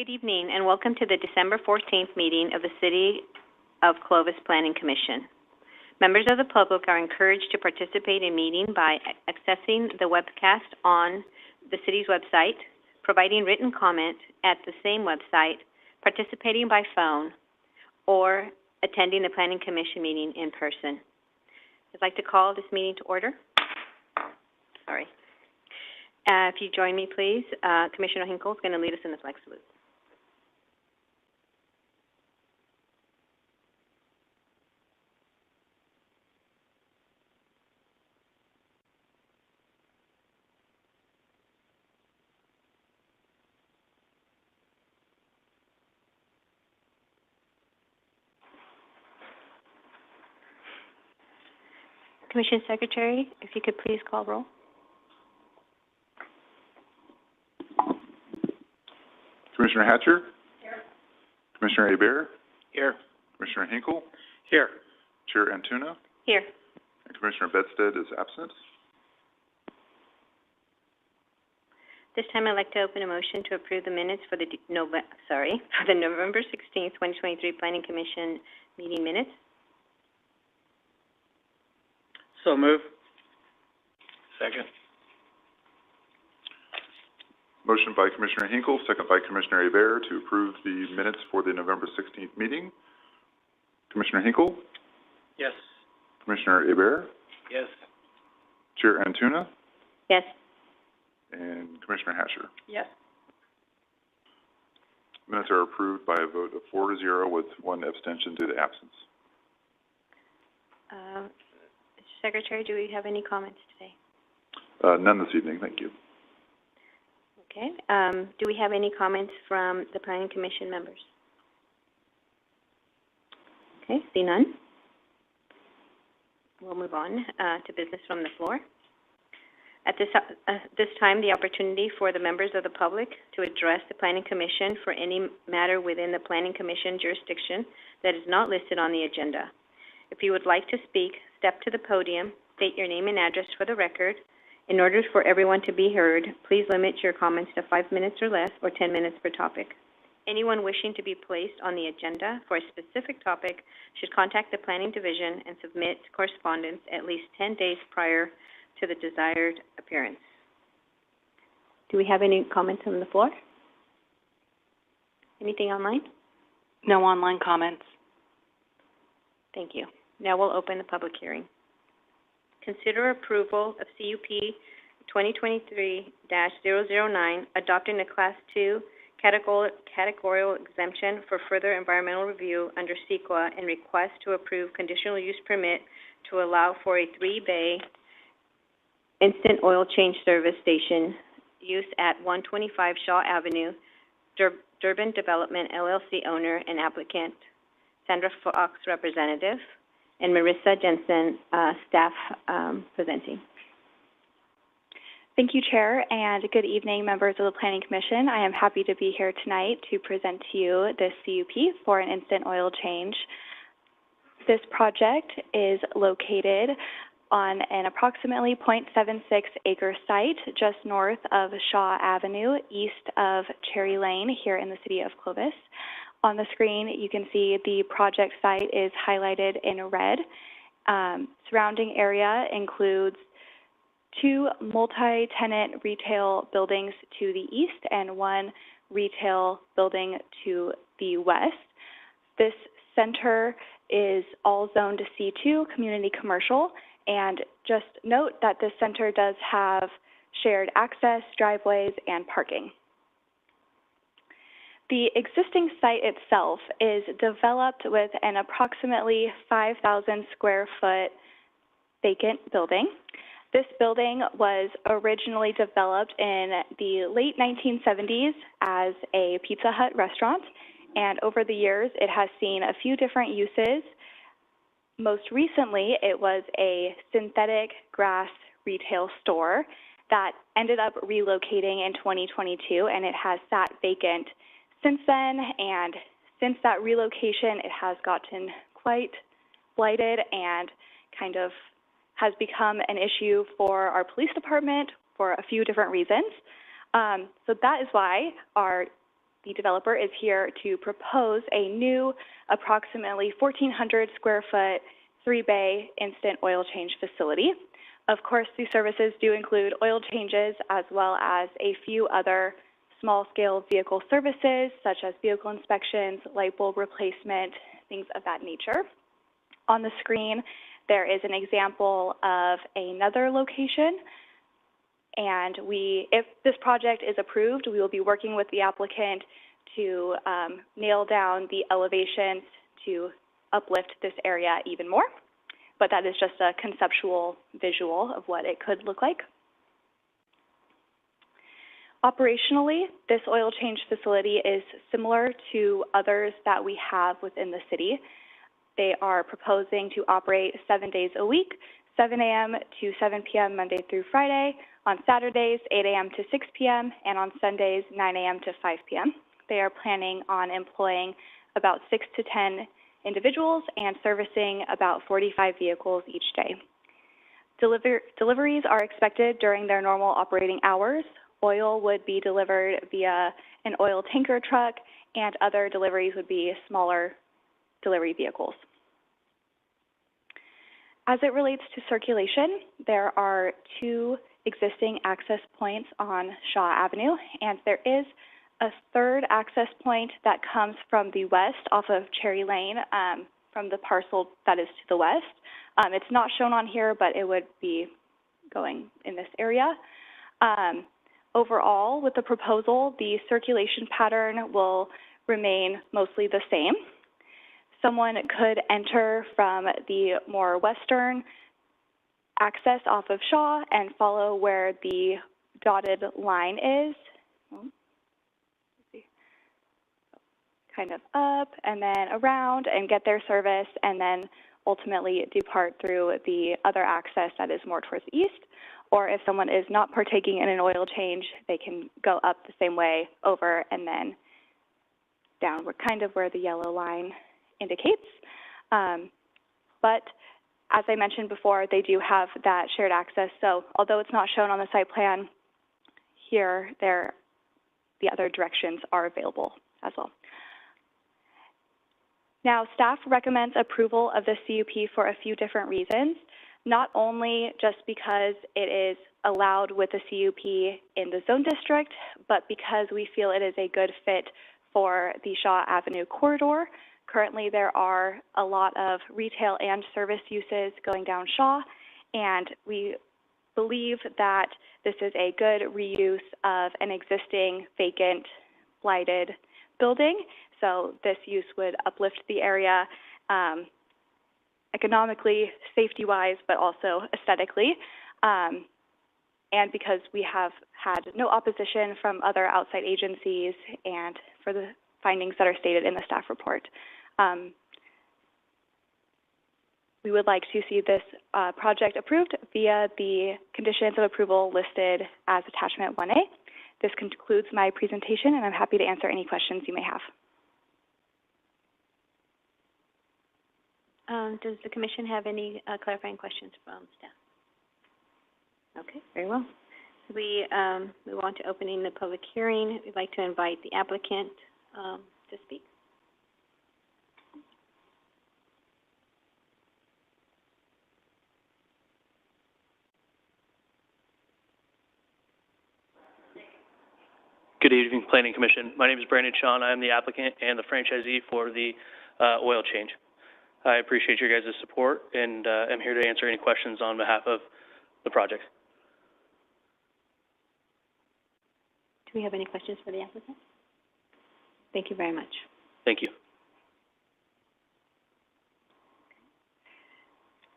Good evening and welcome to the December 14th meeting of the City of Clovis Planning Commission. Members of the public are encouraged to participate in meeting by accessing the webcast on the city's website, providing written comment at the same website, participating by phone, or attending the Planning Commission meeting in person. I'd like to call this meeting to order. Sorry. If you join me, please, Commissioner Hinkle is going to lead us in the flag salute. Commission Secretary, if you could please call roll. Commissioner Hatcher? Here. Commissioner Hebert? Here. Commissioner Hinkle? Here. Chair Antuna? Here. And Commissioner Bedstead is absent. This time I'd like to open a motion to approve the minutes for the November 16th, 2023 Planning Commission meeting minutes. So move. Second. Motion by Commissioner Hinkle, second by Commissioner Hebert to approve the minutes for the November 16th meeting. Commissioner Hinkle? Yes. Commissioner Hebert? Yes. Chair Antuna? Yes. And Commissioner Hatcher? Yes. Minutes are approved by a vote of 4-0 with one abstention due to absence. Mr. Secretary, do we have any comments today? None this evening, thank you. Okay. Do we have any comments from the Planning Commission members? Okay, see none. We'll move on to business from the floor. At this time, the opportunity for the members of the public to address the Planning Commission for any matter within the Planning Commission jurisdiction that is not listed on the agenda. If you would like to speak, step to the podium, state your name and address for the record. In order for everyone to be heard, please limit your comments to 5 minutes or less, or 10 minutes per topic. Anyone wishing to be placed on the agenda for a specific topic should contact the Planning Division and submit correspondence at least 10 days prior to the desired appearance. Do we have any comments on the floor? Anything online? No online comments. Thank you. Now we'll open the public hearing. Consider approval of CUP 2023-009, adopting a Class 2 categorical exemption for further environmental review under CEQA, and request to approve conditional use permit to allow for a 3-bay instant oil change service station use at 125 Shaw Avenue, Durban Development LLC owner and applicant, Sandra Fox representative, and Marissa Jensen, staff presenting. Thank you, Chair, and good evening, members of the Planning Commission. I am happy to be here tonight to present to you this CUP for an instant oil change. This project is located on an approximately 0.76 acre site just north of Shaw Avenue, east of Cherry Lane here in the city of Clovis. On the screen, you can see the project site is highlighted in red. Surrounding area includes 2 multi-tenant retail buildings to the east and 1 retail building to the west. This center is all zoned C2, community commercial, and just note that this center does have shared access, driveways, and parking. The existing site itself is developed with an approximately 5,000 square foot vacant building. This building was originally developed in the late 1970s as a Pizza Hut restaurant, and over the years it has seen a few different uses. Most recently, it was a synthetic grass retail store that ended up relocating in 2022, and it has sat vacant since then, and since that relocation, it has gotten quite blighted and kind of has become an issue for our police department for a few different reasons. So that is why our the developer is here to propose a new approximately 1,400 square foot, 3-bay instant oil change facility. Of course, these services do include oil changes as well as a few other small-scale vehicle services, such as vehicle inspections, light bulb replacement, things of that nature. On the screen, there is an example of another location, and if this project is approved, we will be working with the applicant to nail down the elevations to uplift this area even more. But that is just a conceptual visual of what it could look like. Operationally, this oil change facility is similar to others that we have within the city. They are proposing to operate 7 days a week, 7 a.m. to 7 p.m. Monday through Friday, on Saturdays 8 a.m. to 6 p.m., and on Sundays 9 a.m. to 5 p.m. They are planning on employing about 6 to 10 individuals and servicing about 45 vehicles each day. Deliveries are expected during their normal operating hours. Oil would be delivered via an oil tanker truck, and other deliveries would be smaller delivery vehicles. As it relates to circulation, there are 2 existing access points on Shaw Avenue, and there is a third access point that comes from the west off of Cherry Lane, from the parcel that is to the west. It's not shown on here, but it would be going in this area. Overall, with the proposal, the circulation pattern will remain mostly the same. Someone could enter from the more western access off of Shaw and follow where the dotted line is. Kind of up and then around and get their service, and then ultimately depart through the other access that is more towards the east. Or if someone is not partaking in an oil change, they can go up the same way over and then down, kind of where the yellow line indicates. But as I mentioned before, they do have that shared access. So although it's not shown on the site plan here, the other directions are available as well. Now, staff recommends approval of the CUP for a few different reasons, not only just because it is allowed with the CUP in the zone district, but because we feel it is a good fit for the Shaw Avenue corridor. Currently, there are a lot of retail and service uses going down Shaw, and we believe that this is a good reuse of an existing vacant, blighted building. So this use would uplift the area economically, safety-wise, but also aesthetically. And because we have had no opposition from other outside agencies and for the findings that are stated in the staff report. We would like to see this project approved via the conditions of approval listed as attachment 1A. This concludes my presentation, and I'm happy to answer any questions you may have. Does the commission have any clarifying questions from staff? Okay, very well. We move on to opening the public hearing. We'd like to invite the applicant to speak. Good evening, Planning Commission. My name is Brandon Shawn. I am the applicant and the franchisee for the oil change. I appreciate your guys' support, and I'm here to answer any questions on behalf of the project. Do we have any questions for the applicant? Thank you very much. Thank you.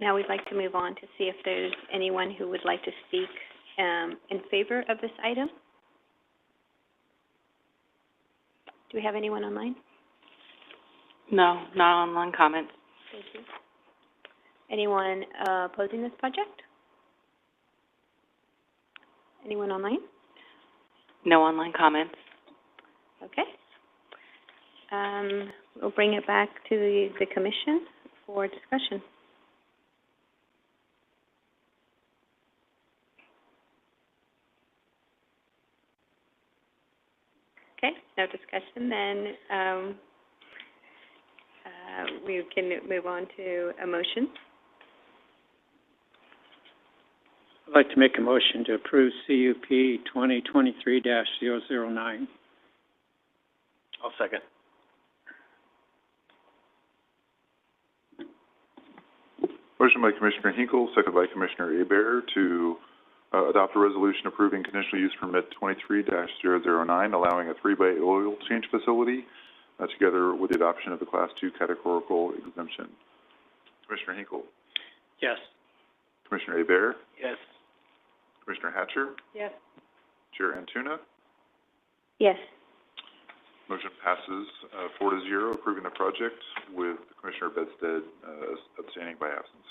Now we'd like to move on to see if there's anyone who would like to speak in favor of this item. Do we have anyone online? No, not online comments. Thank you. Anyone opposing this project? Anyone online? No online comments. Okay. We'll bring it back to the commission for discussion. Okay, no discussion, then, we can move on to a motion. I'd like to make a motion to approve CUP 2023-009. I'll second. Motion by Commissioner Hinkle, second by Commissioner Hebert to adopt a resolution approving conditional use permit 23-009, allowing a three-bay oil change facility, together with the adoption of the Class 2 categorical exemption. Commissioner Hinkle. Yes. Commissioner Hebert. Yes. Commissioner Hatcher. Yes. Chair Antuna. Yes. Motion passes 4-0, approving the project with Commissioner Bedstead abstaining by absence.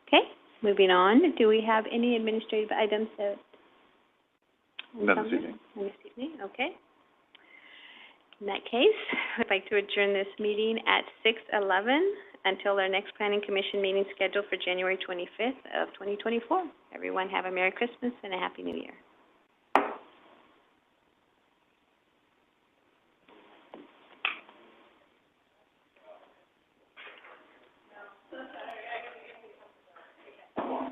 Okay, moving on, do we have any administrative items that? None this evening. None this evening, okay. In that case, I'd like to adjourn this meeting at 6:11 until our next Planning Commission meeting scheduled for January 25th of 2024. Everyone have a Merry Christmas and a Happy New Year.